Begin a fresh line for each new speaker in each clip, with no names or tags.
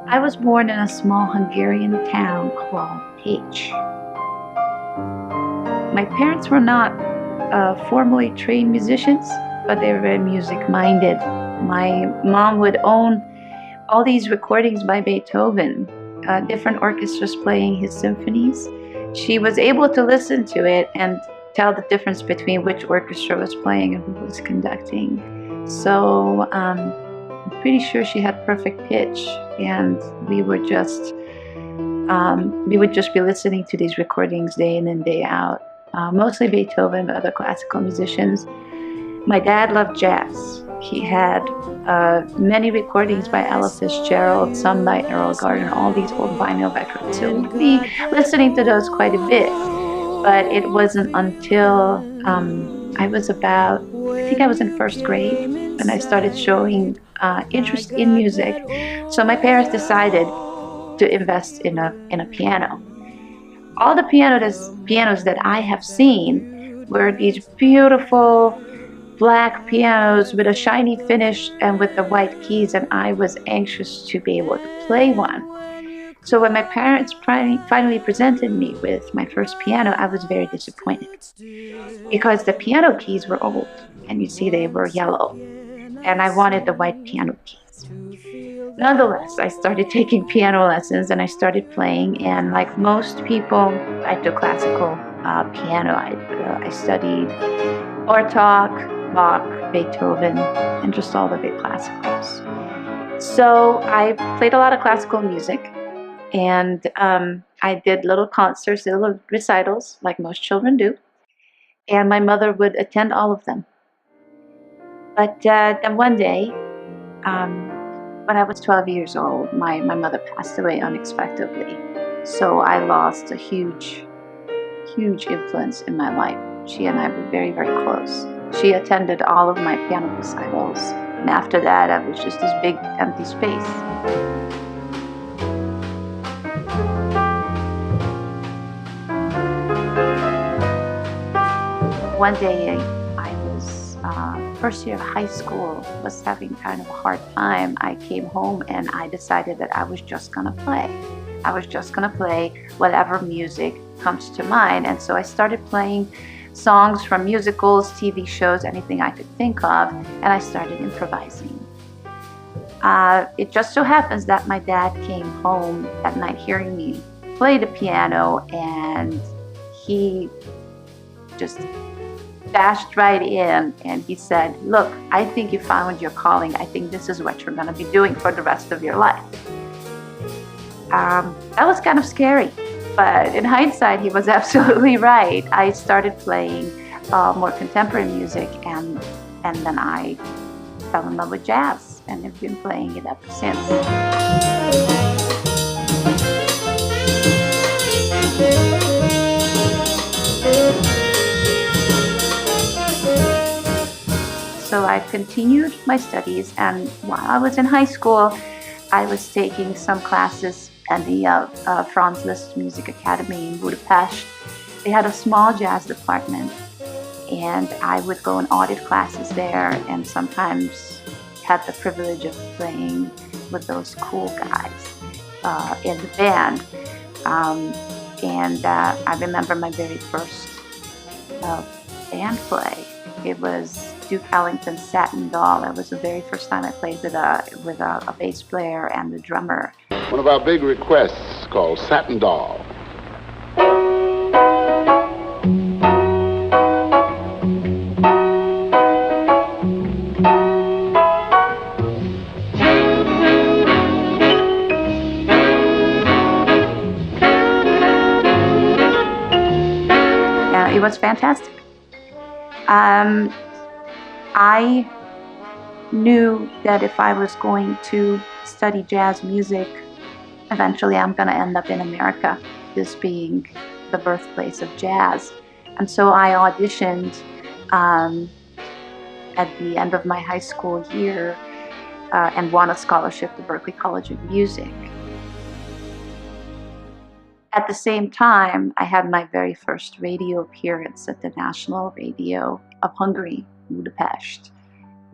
I was born in a small Hungarian town called Pécs. My parents were not formally trained musicians, but they were very music-minded. My mom would own all these recordings by Beethoven, different orchestras playing his symphonies. She was able to listen to it and tell the difference between which orchestra was playing and who was conducting. So I'm pretty sure she had perfect pitch, and we would just be listening to these recordings day in and day out. Mostly Beethoven, but other classical musicians. My dad loved jazz. He had many recordings by Ella Fitzgerald, some by Earl Gardner, all these old vinyl records. So we'd be listening to those quite a bit. But it wasn't until I was in first grade when I started showing interest in music. So my parents decided to invest in a piano. All the pianos that I have seen were these beautiful black pianos with a shiny finish and with the white keys, and I was anxious to be able to play one. So when my parents finally presented me with my first piano, I was very disappointed because the piano keys were old, and you see they were yellow, and I wanted the white piano keys. Nonetheless, I started taking piano lessons and I started playing, and like most people, I took classical piano. I studied Bartók, Bach, Beethoven, and just all the big classicals. So I played a lot of classical music, and I did little concerts, little recitals, like most children do, and my mother would attend all of them. But then one day, when I was 12 years old, my mother passed away unexpectedly. So I lost a huge influence in my life. She and I were very, very close. She attended all of my piano recitals, and after that, I was just this big empty space. One day, I was first year of high school, was having kind of a hard time. I came home and I decided that I was just gonna play. I was just gonna play whatever music comes to mind. And so I started playing songs from musicals, TV shows, anything I could think of, and I started improvising. It just so happens that my dad came home at night hearing me play the piano, and he just dashed right in and he said, "Look, I think you found your calling. I think this is what you're going to be doing for the rest of your life." That was kind of scary, but in hindsight, he was absolutely right. I started playing more contemporary music, and then I fell in love with jazz, and have been playing it ever since. So I continued my studies, and while I was in high school, I was taking some classes at the Franz Liszt Music Academy in Budapest. They had a small jazz department, and I would go and audit classes there, and sometimes had the privilege of playing with those cool guys in the band. I remember my very first band play. It was Duke Ellington's Satin Doll. That was the very first time I played with a bass player and the drummer.
One of our big requests called Satin Doll.
It was fantastic. I knew that if I was going to study jazz music, eventually I'm going to end up in America, this being the birthplace of jazz. And so I auditioned at the end of my high school year and won a scholarship to Berklee College of Music. At the same time, I had my very first radio appearance at the National Radio of Hungary, Budapest,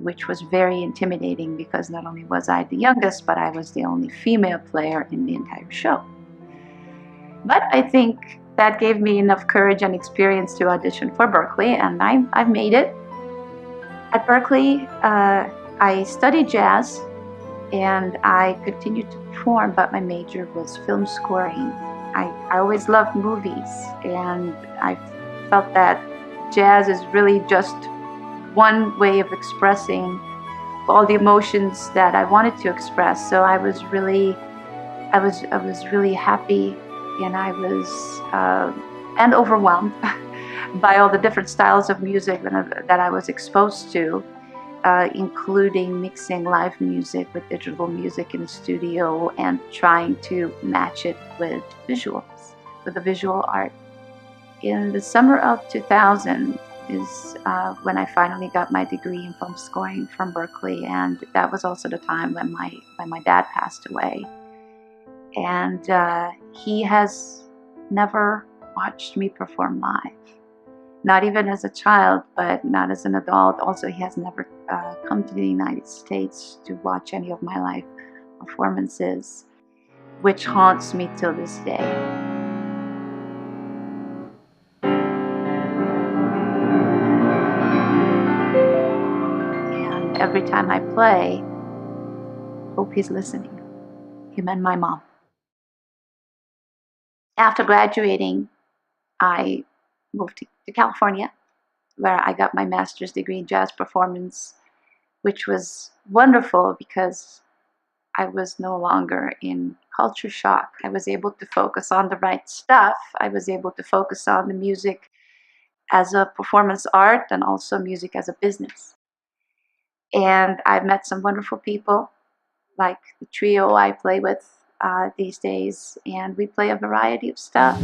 which was very intimidating because not only was I the youngest, but I was the only female player in the entire show. But I think that gave me enough courage and experience to audition for Berklee, and I've made it. At Berklee, I studied jazz, and I continued to perform, but my major was film scoring. I always loved movies, and I felt that jazz is really just one way of expressing all the emotions that I wanted to express. So I was really happy, and I was and overwhelmed by all the different styles of music that I was exposed to, including mixing live music with digital music in the studio and trying to match it with visuals, with the visual art. In the summer of 2000 is when I finally got my degree in film scoring from Berklee, and that was also the time when my dad passed away. And he has never watched me perform live. Not even as a child, but not as an adult. Also, he has never come to the United States to watch any of my live performances, which haunts me till this day. And every time I play, hope he's listening. Him and my mom. After graduating, I moved to California, where I got my master's degree in jazz performance, which was wonderful because I was no longer in culture shock. I was able to focus on the right stuff. I was able to focus on the music as a performance art and also music as a business. And I've met some wonderful people, like the trio I play with these days, and we play a variety of stuff.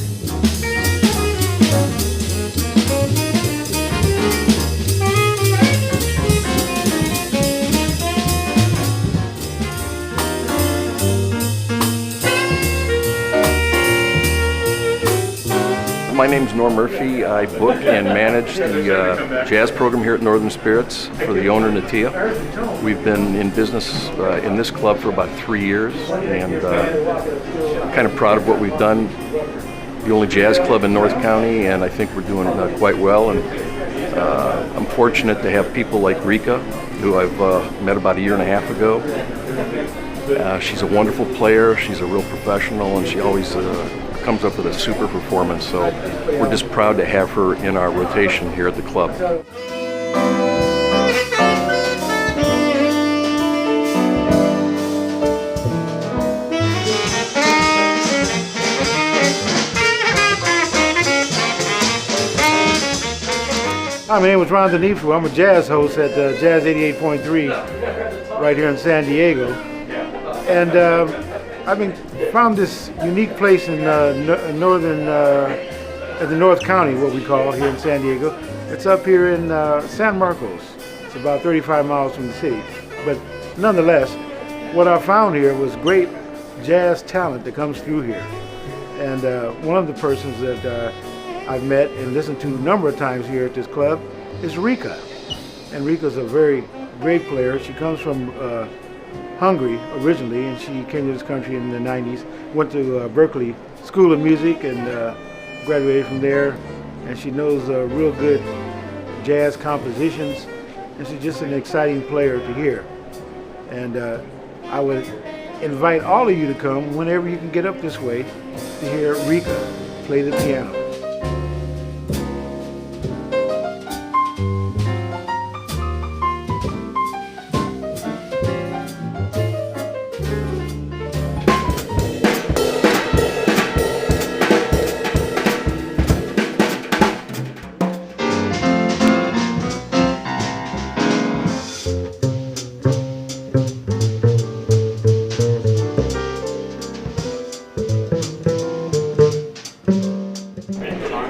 My name's Norm Murphy. I book and manage the jazz program here at Northern Spirits for the owner, Natia. We've been in business in this club for about 3 years, and I'm kind of proud of what we've done. The only jazz club in North County, and I think we're doing quite well. And I'm fortunate to have people like Reka, who I've met about 1.5 years ago. She's a wonderful player. She's a real professional, and she always comes up with a super performance, so we're just proud to have her in our rotation here at the club.
Hi, my name is Ron Denifu. I'm a jazz host at Jazz 88.3 right here in San Diego, and found this unique place in northern, at the North County, what we call here in San Diego. It's up here in San Marcos. It's about 35 miles from the city. But nonetheless, what I found here was great jazz talent that comes through here. And one of the persons that I've met and listened to a number of times here at this club is Reka. And Reka's a very great player. She comes from Hungary originally, and she came to this country in the 90s, went to Berklee School of Music and graduated from there, and she knows real good jazz compositions, and she's just an exciting player to hear. And I would invite all of you to come whenever you can get up this way to hear Reka play the piano.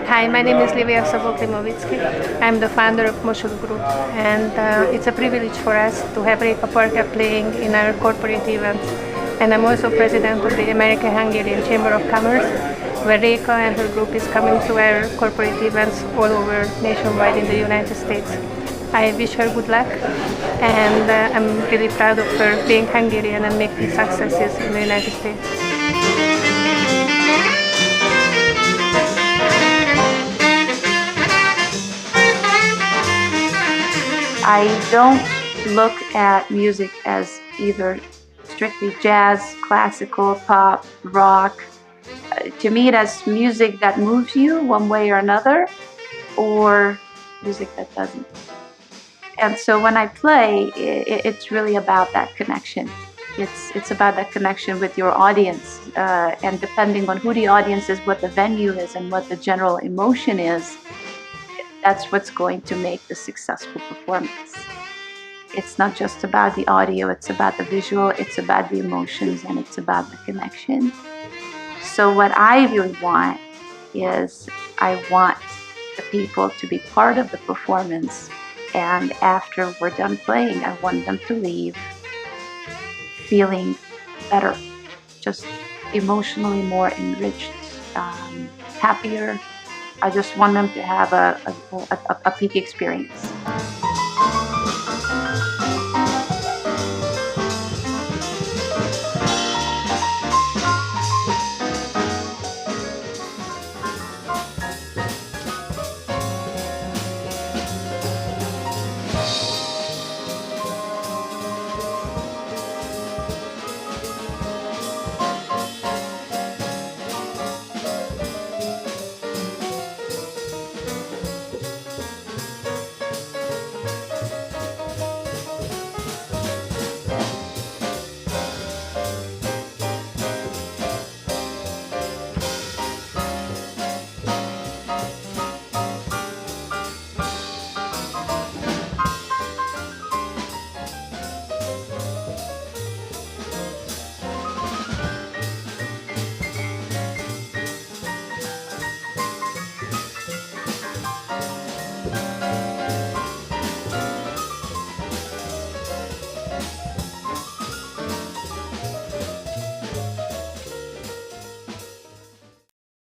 Hi, my name is Livia Soboklimovitsky. I'm the founder of Moshul Group, and it's a privilege for us to have Reka Parker playing in our corporate events. And I'm also president of the American-Hungarian Chamber of Commerce, where Reka and her group is coming to our corporate events all over nationwide in the United States. I wish her good luck, and I'm really proud of her being Hungarian and making successes in the United States.
I don't look at music as either strictly jazz, classical, pop, rock. To me, that's music that moves you one way or another, or music that doesn't. And so when I play, it's really about that connection. It's about that connection with your audience, and depending on who the audience is, what the venue is, and what the general emotion is, that's what's going to make the successful performance. It's not just about the audio, it's about the visual, it's about the emotions, and it's about the connection. So what I really want is I want the people to be part of the performance, and after we're done playing, I want them to leave feeling better, just emotionally more enriched, happier. I just want them to have a peak experience.